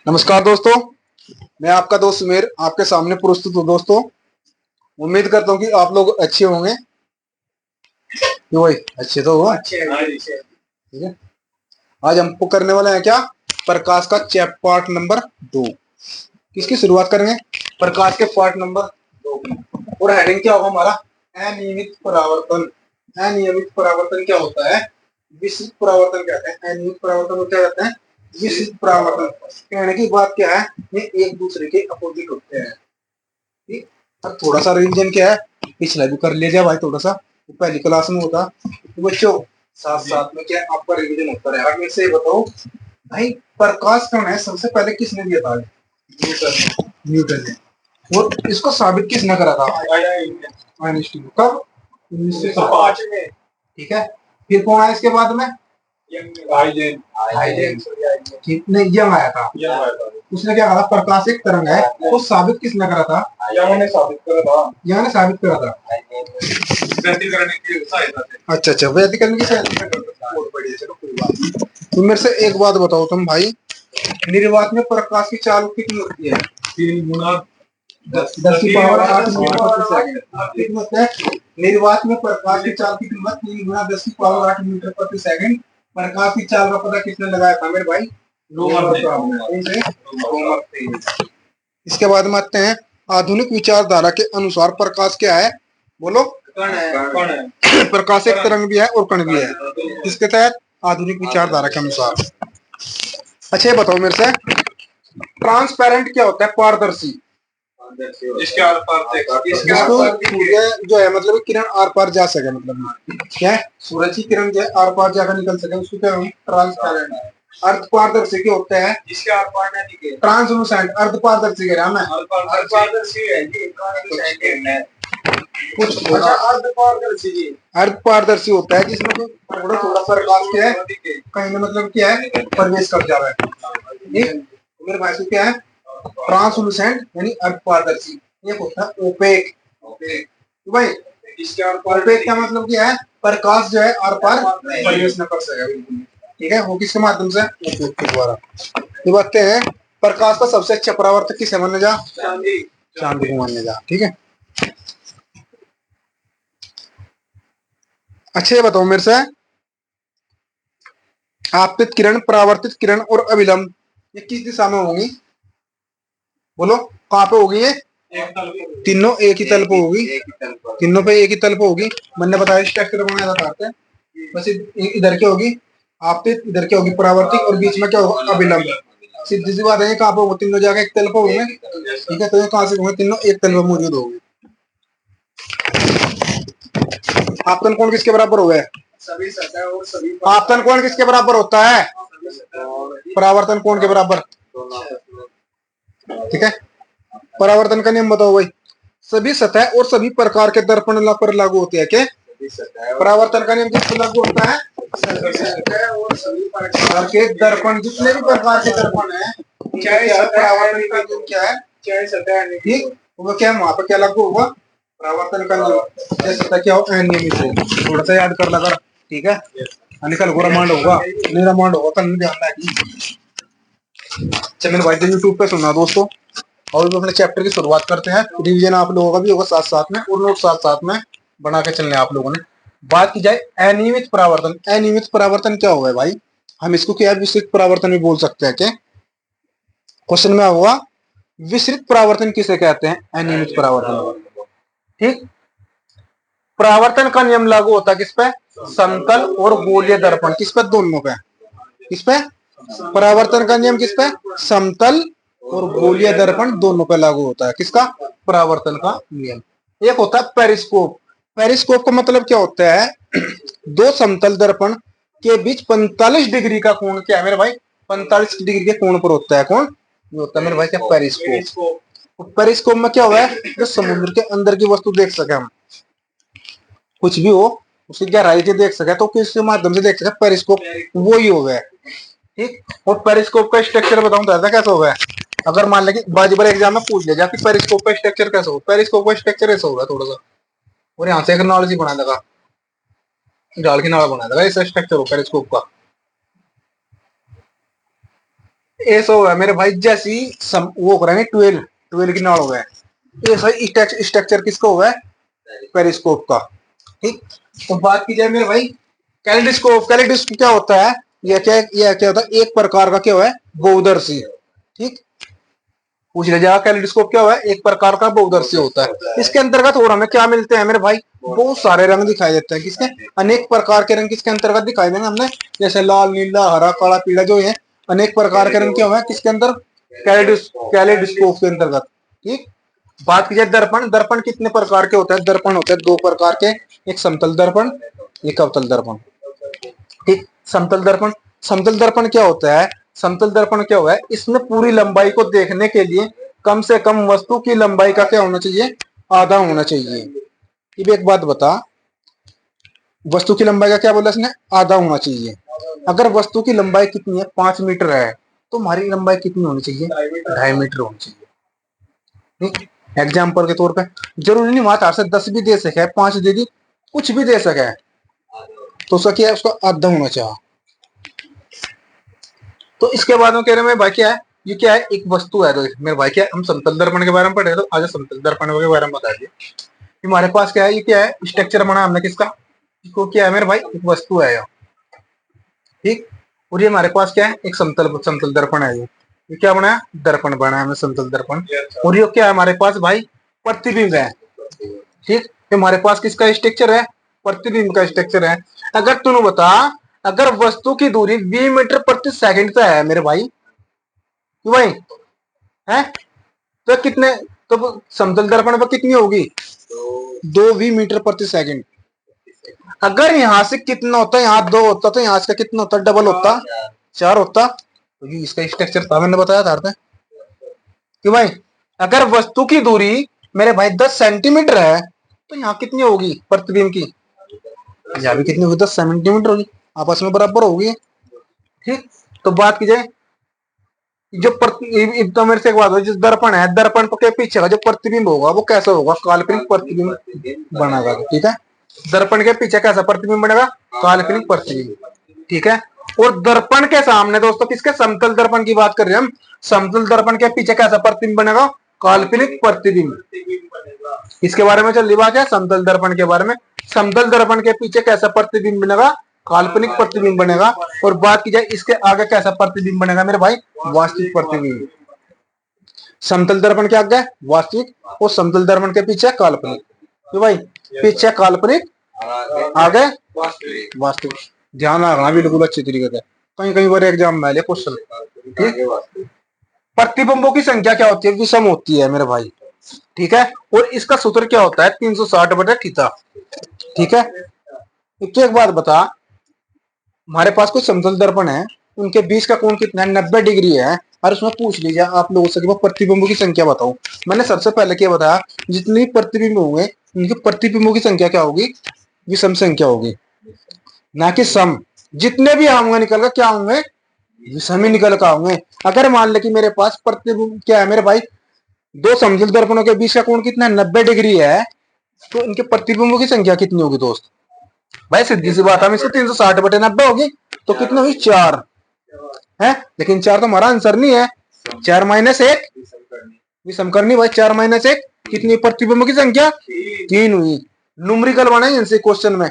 नमस्कार दोस्तों, मैं आपका दोस्त सुमेर आपके सामने प्रस्तुत हूँ। दोस्तों, उम्मीद करता हूँ कि आप लोग अच्छे होंगे। क्यों भाई, अच्छे तो हो? ठीक है। आज हमको करने वाले हैं क्या, प्रकाश का चैप पार्ट नंबर 2। किसकी शुरुआत करेंगे? प्रकाश के पार्ट नंबर 2 की। और हेडिंग क्या होगा हमारा? अनियमित परावर्तन। अनियमित परावर्तन क्या होता है? विस्तृत परावर्तन कहते हैं। अनियमित परावर्तन को क्या कहते हैं? विस्तृत परावर्तन। कहने की बात क्या है, ये एक दूसरे के अपोजिट होते हैं। ठीक। अब थोड़ा सा रिवीजन क्या है, पिछला भी कर लिया जाए भाई थोड़ा सा, तो पहली क्लास में होता तो बच्चों साथ साथ में क्या आपका रिवीजन होता रहेगा। मेरे से ये बताओ भाई, प्रकाश कण है सबसे पहले किसने दिया था? न्यूटन। न्यूटन ने। और इसको साबित किसने करा था? आइंस्टीन। कब? 1905 में। ठीक है। फिर कौन आया इसके बाद में? नहीं, यंग आया था। उसने क्या कहा था? प्रकाश एक तरंग है। तो साबित किसने करा था? यंग ने साबित करा था। यंग ने साबित करा था। व्यतिकरण की सहायता से। अच्छा, व्यतिकरण की सहायता से। बहुत बढ़िया, चलो कोई बात नहीं। तो मेरे से एक बात बताओ तुम भाई, निर्वात में प्रकाश की चाल कितनी होती है? 3 गुना 10 की पावर 8 मीटर प्रति सेकंड। कितनी होता है? निर्वात में प्रकाश की चाल की कीमत 3 गुना 10 की पावर 8 मीटर प्रति सेकंड। प्रकाश की चाल का पता किसने लगाया था मेरे भाई? इसके बाद में आते हैं, आधुनिक विचारधारा के अनुसार प्रकाश क्या है? बोलो। कण है। प्रकाश एक तरंग भी है और कण भी है। किसके तहत? आधुनिक विचारधारा के अनुसार। अच्छा ये बताओ मेरे से, ट्रांसपेरेंट क्या होता है? पारदर्शी। इसके आर पार जिसको सूर्य जो है मतलब किरण आर पार जा सके, मतलब क्या है, सूरज की किरण जो है आर पार जाकर निकल सके, उसको क्या होगी? ट्रांसपेरेंट। अर्ध पारदर्शी क्या होता है? जिसके आर पार ना दिखे। ट्रांसलूसेंट। अर्ध पारदर्शी कह रहा मैं। अर्ध पारदर्शी है जी, ट्रांसलूसेंट कुछ थोड़ा अर्ध पारदर्शी। अर्ध पारदर्शी होता है जिसमें थोड़ा थोड़ा प्रकाश क्या है, कहीं ना मतलब क्या है, प्रवेश कर जा रहा है। मेरे भाई को क्या है? ट्रांसलूसेंट यानी अर्ध पारदर्शी। एक होता है ओपेक। तो भाई इसके ओपेक का मतलब क्या है? प्रकाश जो है आर पार प्रवेश न कर सके बिल्कुल। ठीक है, वो किसके माध्यम से? ओपेक के द्वारा। ये बातें हैं, प्रकाश का सबसे अच्छा परावर्तक किसे माना जा? चांदी। चांदी को मानने जा। ठीक है। अच्छा ये बताओ मेरे से, आपतित किरण, परावर्तित किरण और अभिलंब ये किस दिशा में होंगी? बोलो, कहाँ पे होगी ये? तीनों एक ही तल पे होगी। तीनों पे एक ही तल पे होगी। मैंने बताया स्ट्रक्चर बनाया था। बस इधर क्या होगी? आपतित, इधर क्या होगी? परावर्तित, और बीच में क्या होगा? अभिलंब। सीधी सी बात है, कहाँ पे होगा? तीनों जाके एक तल पे होंगे। ठीक है, तो ये कहाँ से होंगे? तीनों एक तल पे मौजूद होंगे। आपतन कोण किसके बराबर हो गए? सभी सतह और सभी। आपतन कोण किसके बराबर होता है? परावर्तन कोण के बराबर। ठीक है। परावर्तन का नियम बताओ भाई। सभी सतह और सभी प्रकार के दर्पण पर लागू होते हैं क्या? परावर्तन का नियम किस पर लागू होता है? सभी सतह और सभी प्रकार के दर्पण, जितने भी प्रकार के दर्पण है, चाहे परावर्तन का नियम क्या है? चाहे सतह, ठीक, वो क्या है, वहां पर क्या लागू होगा? परावर्तन का नियम। चाहे सतह क्या हो? अनियमित हो। थोड़ा सा याद कर लगा। ठीक है। कल को रमांड होगा, नहीं रमांड होगा कल ध्यान रखना। चैनल भाई तो यूट्यूब पे सुनना दोस्तों। और भी अपने चैप्टर की शुरुआत करते हैं। रिवीजन आप लोगों का भी होगा साथ साथ में, और नोट साथ साथ में बना के चलने आप लोगों ने। बात की जाए अनियमित परावर्तन। अनियमित परावर्तन क्या होगा भाई? हम इसको क्या विस्तृत परावर्तन भी बोल सकते हैं क्या? क्वेश्चन में होगा विस्तृत परावर्तन किसे कहते हैं? अनियमित परावर्तन। ठीक। परावर्तन का नियम लागू होता है किस पे? समतल और गोलीय दर्पण। किस पे? दोनों पे। किस पे? परावर्तन का नियम किस पे? समतल और गोलीय दर्पण दोनों पे लागू होता है। किसका? परावर्तन का नियम। एक होता है पेरिस्कोप। पेरिस्कोप का मतलब क्या होता है? दो समतल दर्पण के बीच 45 डिग्री का कोण क्या है मेरे भाई? 45 डिग्री के कोण पर होता है। कौन? ये होता है मेरे भाई क्या? पेरिस्कोप। पेरिस्कोप में क्या हुआ है? जो समुद्र के अंदर की वस्तु देख सके हम, कुछ भी हो, उसकी गहराई से देख सके, तो किस माध्यम से देख सके? पेरिस्कोप। वो ही हो गया। ठीक। और पेरिस्कोप का स्ट्रक्चर बताऊं तो ऐसा कैसा होगा? अगर मान लें कि बाजीबर एग्जाम में पूछ लिया जाए कि पेरिस्कोप का स्ट्रक्चर कैसा हो, पेरिस्कोप का स्ट्रक्चर ऐसा होगा थोड़ा सा, और यहाँ से एक नाल सी बना देगा, डाल के नाल बना देगा, ऐसा स्ट्रक्चर हो पेरिस्कोप का। ऐसा हुआ मेरे भाई, जैसी वो हो रहा है 12 12 की नाड़ हो गया, ऐसा स्ट्रक्चर किसका हुआ है? पेरिस्कोप का। ठीक। तो बात की जाए मेरे भाई कैलिडोस्कोप, कैलिडोस्कोप क्या होता है? यह क्या होता है? एक प्रकार का क्या हुआ है? बहुदर्शी। ठीक। पूछ लिया जाएगा कैलिडोस्कोप क्या हुआ है? एक प्रकार का बहुदर्शी होता है। इसके अंतर्गत और हमें क्या मिलते हैं मेरे भाई? बहुत सारे रंग दिखाई देते हैं। किसके? अनेक प्रकार के रंग किसके अंतर्गत दिखाई देंगे हमने? जैसे लाल, नीला, हरा, काला, पीला, जो है अनेक प्रकार के रंग क्या हुआ है किसके अंदर? कैलिडोस्कोप के अंतर्गत। ठीक। बात की जाए दर्पण, दर्पण कितने प्रकार के होते हैं? दर्पण होते हैं दो प्रकार के, एक समतल दर्पण, एक अवतल दर्पण। ठीक। समतल दर्पण, समतल दर्पण क्या होता है? समतल दर्पण क्या हुआ है? इसमें पूरी लंबाई को देखने के लिए कम से कम वस्तु की लंबाई का क्या होना चाहिए? आधा होना चाहिए। ये भी एक बात बता, वस्तु की लंबाई का क्या बोला इसने? आधा होना चाहिए। अगर वस्तु की लंबाई कितनी है? 5 मीटर है, तो हमारी लंबाई कितनी होनी चाहिए? 2.5 मीटर होनी चाहिए। ठीक। एग्जाम्पल के तौर पे, जरूरी नहीं वहां 4 से 10 भी दे सके, 5 दे दी, कुछ भी दे सके, तो उसका क्या है? उसका आधा होना चाहिए। तो इसके बाद में कह रहे हैं भाई क्या है? ये क्या है? एक वस्तु है। तो मेरे भाई क्या है? हम समतल दर्पण के बारे में पढ़े, तो आज समतल दर्पण के बारे में बता दिए। हमारे पास क्या है? ये क्या है? स्ट्रक्चर बना हमने किसका? इसको क्या है मेरे भाई? एक वस्तु है ये। ठीक। और ये हमारे पास क्या है? एक समतल समतल दर्पण है। ये क्या बनाया? दर्पण बनाया हमने, समतल दर्पण। और ये क्या है हमारे पास भाई? प्रतिबिंब है। ठीक। तो हमारे पास किसका स्ट्रक्चर है? प्रतिबिंब का स्ट्रक्चर है। अगर तूने बता, अगर वस्तु की दूरी 20 मीटर प्रति सेकंड तक है मेरे भाई, क्यों भाई? है तो कितने, तो समतल दर्पण पर कितनी होगी? 2 मीटर प्रति सेकंड। अगर यहां से कितना होता है? यहाँ 2 होता, तो यहाँ से कितना होता? डबल होता, 4 होता। तो ये इसका स्ट्रक्चर था, मैंने बताया था कि भाई अगर वस्तु की दूरी मेरे भाई 10 सेंटीमीटर है, तो यहाँ कितनी होगी प्रतिबिंब की? यहाँ भी कितनी होगी? 10 सेंटीमीटर होगी, आपस में बराबर होगी। ठीक। तो बात की जाए जो तो मेरे से एक बात हो, जिस दर्पण है, दर्पण के पीछे का जो प्रतिबिंब होगा वो कैसा होगा? काल्पनिक प्रतिबिंब बनेगा। ठीक है। दर्पण के पीछे कैसा प्रतिबिंब बनेगा? काल्पनिक प्रतिबिंब। ठीक है। और दर्पण के सामने दोस्तों किसके? समतल दर्पण की बात कर रहे हैं हम। समतल दर्पण के पीछे कैसा प्रतिबिंब बनेगा? काल्पनिक प्रतिबिंब। इसके बारे में चल रही बात है, समतल दर्पण के बारे में। समतल दर्पण के पीछे कैसा प्रतिबिंब बनेगा? काल्पनिक प्रतिबिंब बनेगा। और बात की जाए इसके आगे कैसा प्रतिबिंब बनेगा मेरे भाई? वास्तविक प्रतिबिंब। समतल दर्पण के आगे वास्तविक, और समतल दर्पण के पीछे काल्पनिक। तो भाई पीछे काल्पनिक, आगे वास्तविक। ध्यान रखना बिल्कुल अच्छी तरीके से, कहीं कहीं बार एग्जाम में क्वेश्चन। ठीक। प्रतिबिंबों की संख्या क्या होती है? विषम होती है मेरे भाई। ठीक है। और इसका सूत्र क्या होता है? 360/थीटा। ठीक है। तो एक बात बता, हमारे पास कुछ समतल दर्पण है, उनके बीच का कोण कितना है? 90 डिग्री है। और उसमें पूछ लीजिए आप लोगों से कि वो प्रतिबिंबों की संख्या बताओ। मैंने सबसे पहले क्या बताया? जितने प्रतिबिंब होंगे उनके प्रतिबिंबों की संख्या क्या होगी? विषम संख्या होगी, ना कि सम। जितने भी होंगे निकल कर क्या होंगे? विषम ही निकल कर होंगे। अगर मान ले कि मेरे पास प्रतिबिंब क्या है मेरे भाई, दो समतल दर्पणों के बीच का कोण कितना है? 90 डिग्री है, तो इनके प्रतिबिंबों की संख्या कितनी होगी दोस्त? भाई सीधी सी बात, हम इसको 360/90 होगी, तो कितनी हुई? 4 है। लेकिन 4 तो हमारा आंसर नहीं है। 4 - 1 विषम करनी भाई। 4 - 1 कितनी? प्रतिबिंब की संख्या 3 हुई। न्यूमेरिकल बनाए इनसे क्वेश्चन में।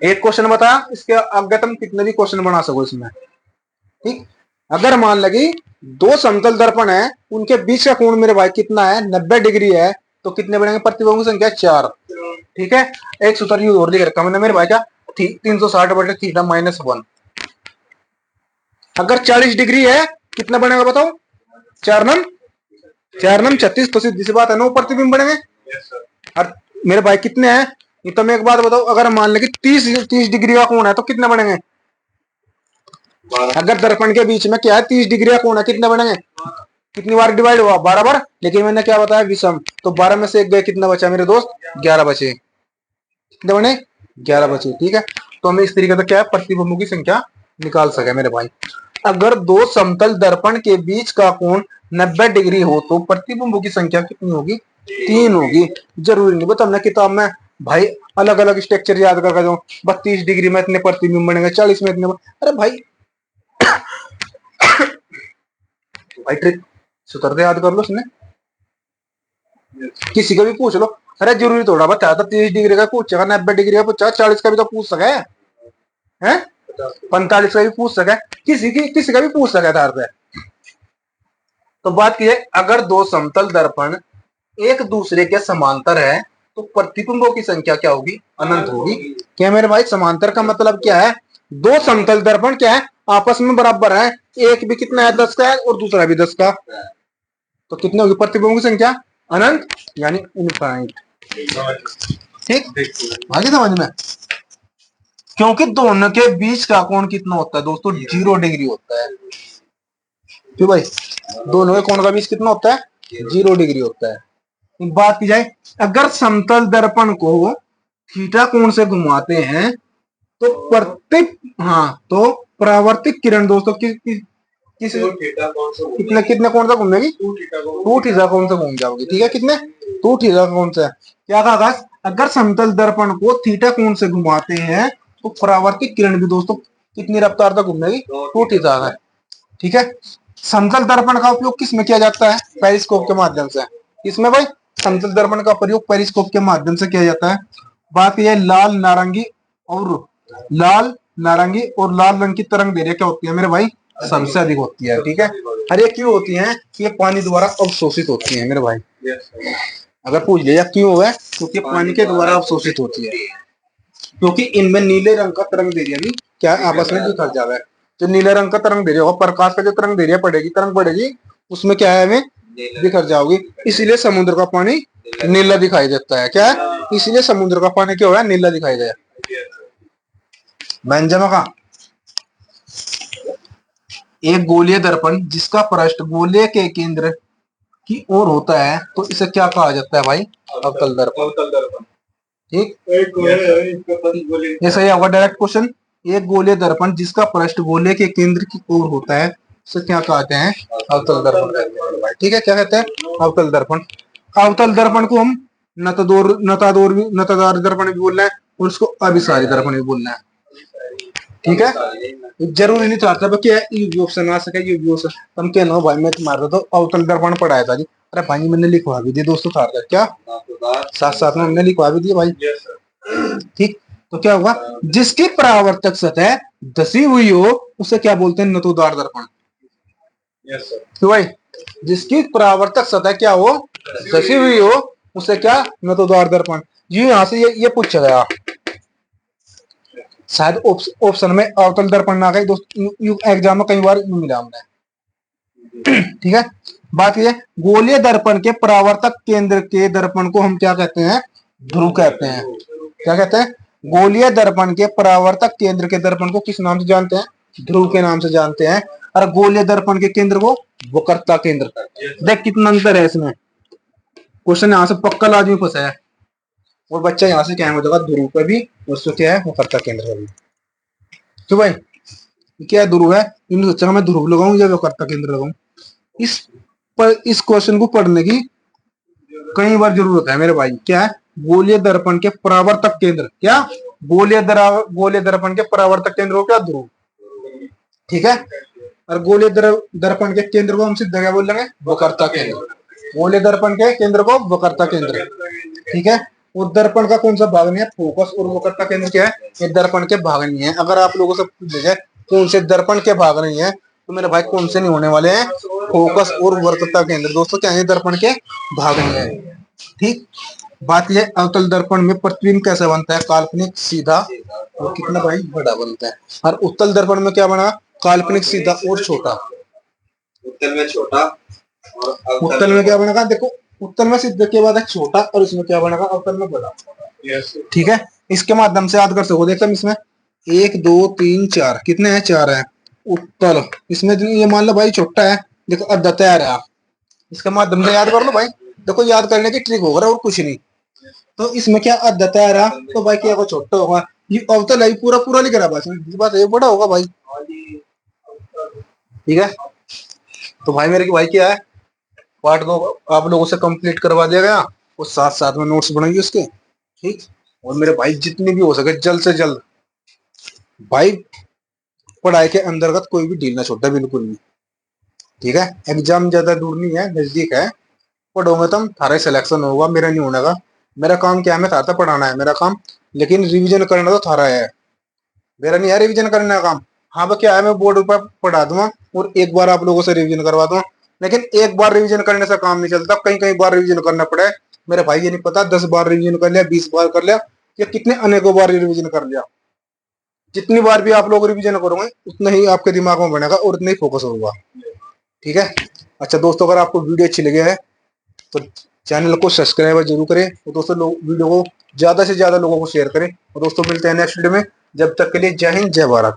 एक क्वेश्चन बता, इसके आगे तुम कितने भी क्वेश्चन बना सको इसमें। ठीक। अगर मान लगी दो समतल दर्पण है, उनके बीच का कोण मेरे भाई कितना है? 90 डिग्री है, तो कितने बनेंगे प्रतिबिंबों की संख्या? 4। ठीक है। एक सूत्र यूज और लिख रखा मैंने मेरे भाई का, 360/θ-1। अगर 40 डिग्री है, कितना बनेगा बताओ? 4 - 4 = 36। तो सीधी सी बात है, 9 प्रतिबिंब बनेंगे। और मेरे भाई कितने हैं? ये तो मैं एक बात बताऊं, अगर मान ले कि 30 डिग्री का कोण है, तो कितने बनेंगे? अगर दर्पण के बीच में क्या है? 30 डिग्री का कोण है, कितने बनेंगे? कितनी बार डिवाइड हुआ? 12 बार। लेकिन मैंने क्या बताया? विषम। तो 12 में से एक गए, कितना बचा मेरे दोस्त? 11 बचे। कितने बने? 11 बचे। ठीक है। तो हमें इस तरीके से क्या है? प्रतिबिंबों की संख्या निकाल सके मेरे भाई। अगर दो समतल दर्पण के बीच का कोण 90 डिग्री हो, तो प्रतिबिंबों की संख्या कितनी होगी? 3 होगी। जरूरी नहीं बता हमने किताब में भाई अलग अलग स्ट्रक्चर याद करके दो, 32 डिग्री में इतने प्रतिबिंब बनेंगे, 40 में इतने। अरे भाई भाई ट्रिक सूत्र याद कर लो उसने, किसी का भी पूछ लो। अरे जरूरी थोड़ा बता था 30 डिग्री का पूछेगा, 90 डिग्री का पूछेगा, 40 का भी तो पूछ सके है, 45 का भी पूछ सके, किसी का भी पूछ सके आधार पे। तो बात यह है, अगर दो समतल दर्पण एक दूसरे के समांतर है तो प्रतिबिंबों की संख्या क्या होगी? अनंत होगी। क्या मेरे भाई, समांतर का मतलब क्या है? दो समतल दर्पण क्या है? आपस में बराबर है, एक भी कितना है 10 का है और दूसरा भी 10 का, तो कितने होगी प्रतिबिंबों की संख्या? अनंत, यानी इनफाइनाइट। ठीक, आगे समझ में। क्योंकि दोनों के बीच का कोण कितना होता है दोस्तों? 0 डिग्री होता है। क्यों भाई, दोनों के कोण का बीच कितना होता है? 0 डिग्री होता है। बात की जाए, अगर समतल दर्पण को थीटा कोण से घुमाते हैं तो हाँ, तो परावर्तित किरण दोस्तों किस कितने कितने कोण से घूमेगी? 2 थीटा कोण से घूम जाओगी। ठीक है, कितने? 2 थीटा कोण से। क्या कहा? अगर समतल दर्पण को थीटा कोण से घुमाते हैं तो परावर्तित किरण भी दोस्तों कितनी रफ्तार तक घूमेगी? 2 थीटा है। ठीक है, समतल दर्पण का उपयोग किस में किया जाता है? पेरिस्कोप के माध्यम से। इसमें भाई समतल दर्पण का प्रयोग पेरिस्कोप के माध्यम से किया जाता है। बात यह लाल नारंगी और लाल रंग की तरंग दैर्घ्य क्या होती है मेरे भाई? सबसे अधिक होती है। ठीक है, अरे क्यों होती है? ये पानी द्वारा अवशोषित होती है मेरे भाई। अगर पूछ लिया क्यों है, क्योंकि पानी के द्वारा अवशोषित होती है, क्योंकि इनमें नीले रंग का तरंग दैर्घ्य भी क्या आपस में बिखर जाता है। जो नीले रंग का तरंग दैर्घ्य होगा, प्रकाश का जो तरंग दैर्घ्य तरंग पड़ेगी, उसमें क्या है, हमें बिखर जाओगी। इसीलिए समुद्र का पानी नीला दिखाई देता है। क्या है? इसीलिए समुद्र का पानी क्या हो है? नीला दिखाई दे। बेंजामा का एक गोलीय दर्पण जिसका पृष्ठ गोले के केंद्र की ओर होता है तो इसे क्या कहा जाता है भाई? अवतल दर्पण। ठीक, ये सही होगा डायरेक्ट क्वेश्चन। एक गोलीय दर्पण जिसका पृष्ठ गोले के केंद्र की ओर होता है उसे क्या कहते हैं? अवतल दर्पण। ठीक है, क्या कहते हैं? अवतल दर्पण। अवतल दर्पण को हम नतादार दर्पण भी बोल रहे हैं और उसको अभिसारी दर्पण भी बोल रहे हैं। ठीक है, जरूरी नहीं चाहता कि ये भी ऑप्शन आ सके, ये भी ऑप्शन। तुम कहना भाई मैं तुम्हारा तो अवतल दर्पण पढ़ाया था जी। अरे भाई मैंने लिखवा भी दिया दोस्तों था क्या, साथ साथ में हमने लिखवा भी दिया भाई। ठीक, तो क्या होगा? जिसकी परावर्तक सतह धसी हुई हो उसे क्या बोलते हैं? नतोदार दर्पण। तो भाई जिसकी परावर्तक सतह क्या हो? धसी हुई हो, उसे क्या? नतोदार दर्पण। ये यहां से ये पूछा गया, शायद ऑप्शन में अवतल दर्पण ना गई दोस्त, एग्जाम में कई बार मिला हमने। ठीक है, बात ये गोलीय दर्पण के परावर्तक केंद्र के दर्पण को हम क्या कहते हैं? ध्रुव कहते हैं। क्या कहते हैं? गोलीय दर्पण के परावर्तक केंद्र के दर्पण को किस नाम से जानते हैं? ध्रुव के नाम से जानते हैं। और गोलीय दर्पण के केंद्र को वक्रता केंद्र। देख कितना अंतर है इसमें। क्वेश्चन यहाँ से पक्का लाजमी फंसा है और बच्चा यहाँ से क्या हो जाएगा? ध्रुव पे भी, उसको क्या है? वक्रता केंद्र का भी। तो भाई क्या ध्रुव है? इन्होंने सोचा मैं ध्रुव लगाऊं या वक्रता केंद्र लगाऊं। इस क्वेश्चन को पढ़ने की कई बार जरूरत है मेरे भाई। क्या है? गोलीय दर्पण के परावर्तक केंद्र, क्या गोलीय दर्पण के परावर्तक केंद्र को क्या? ध्रुव। ठीक है, और गोलीय दर्पण के केंद्र को हम सीधा क्या बोल लेंगे? वक्रता केंद्र। गोलीय दर्पण के केंद्र को वक्रता केंद्र। ठीक है, वो दर्पण का कौन सा भाग नहीं है? फोकस। और वक्रता केंद्र क्या है? ये दर्पण के भाग नहीं है। अगर आप लोगों से पूछ जाए कौन से दर्पण के भाग नहीं है तो मेरे भाई कौन से नहीं होने वाले हैं? फोकस और वक्रता केंद्र दोस्तों क्या है? दर्पण के भाग नहीं है। ठीक, बात यह अवतल दर्पण में प्रतिबिंब कैसे बनता है? काल्पनिक सीधा और कितना भाई? बड़ा बनता है। और उत्तल दर्पण में क्या बना? काल्पनिक सीधा और छोटा। उत्तल में छोटा और उत्तल में क्या बनेगा? देखो उत्तल में सीधे के बाद एक छोटा और इसमें क्या बनेगा? अवतल में बड़ा। ठीक है, इसके माध्यम से याद कर सको। देखो इसमें 1 2 3 4 कितने हैं? 4 है उत्तल। इसमें ये मान लो भाई छोटा है, देखो अर्धा तैयार है। इसके माध्यम से याद कर लो भाई। देखो याद करने की ट्रिक होगा और कुछ नहीं। तो इसमें क्या अर्धा तैयार है तो भाई क्या छोटा होगा? ये अवतल है, पूरा पूरा लिख रहा है, बात ये बड़ा होगा भाई। ठीक है, तो भाई मेरे की भाई क्या है? पार्ट 2 आप लोगों से कंप्लीट करवा दिया गया और साथ साथ में नोट्स बनाइए उसके। ठीक, और मेरे भाई जितनी भी हो सके जल्द से जल्द भाई पढ़ाई के अंतर्गत कोई भी ढील ना छोड़ता बिल्कुल भी। ठीक है, एग्जाम ज्यादा दूर नहीं है, नजदीक है। पढ़ोगे तुम, थारा सिलेक्शन होगा, मेरा नहीं होने का। मेरा काम क्या है, मैं थारा पढ़ाना है मेरा काम, लेकिन रिवीजन करना तो थारा है, मेरा नहीं है रिवीजन करने का काम। हाँ वो क्या है, मैं बोर्ड पर पढ़ा दूंगा और एक बार आप लोगों से रिवीजन करवा दूंगा, लेकिन एक बार रिवीजन करने से काम नहीं चलता, कई कई बार रिवीजन करना पड़े। मेरे भाई ये नहीं पता 10 बार रिवीजन कर लिया, 20 बार कर लिया, या कितने अनेकों बार रिवीजन कर लिया। जितनी बार भी आप लोग रिवीजन करोगे उतना ही आपके दिमाग में बनेगा और उतना ही फोकस होगा। ठीक है। अच्छा दोस्तों, अगर आपको वीडियो अच्छी लगी है तो चैनल को सब्सक्राइब जरूर करें, और दोस्तों लोग वीडियो को ज्यादा से ज्यादा लोगों को शेयर करें। और दोस्तों मिलते हैं नेक्स्ट वीडियो में, जब तक के लिए जय हिंद जय भारत।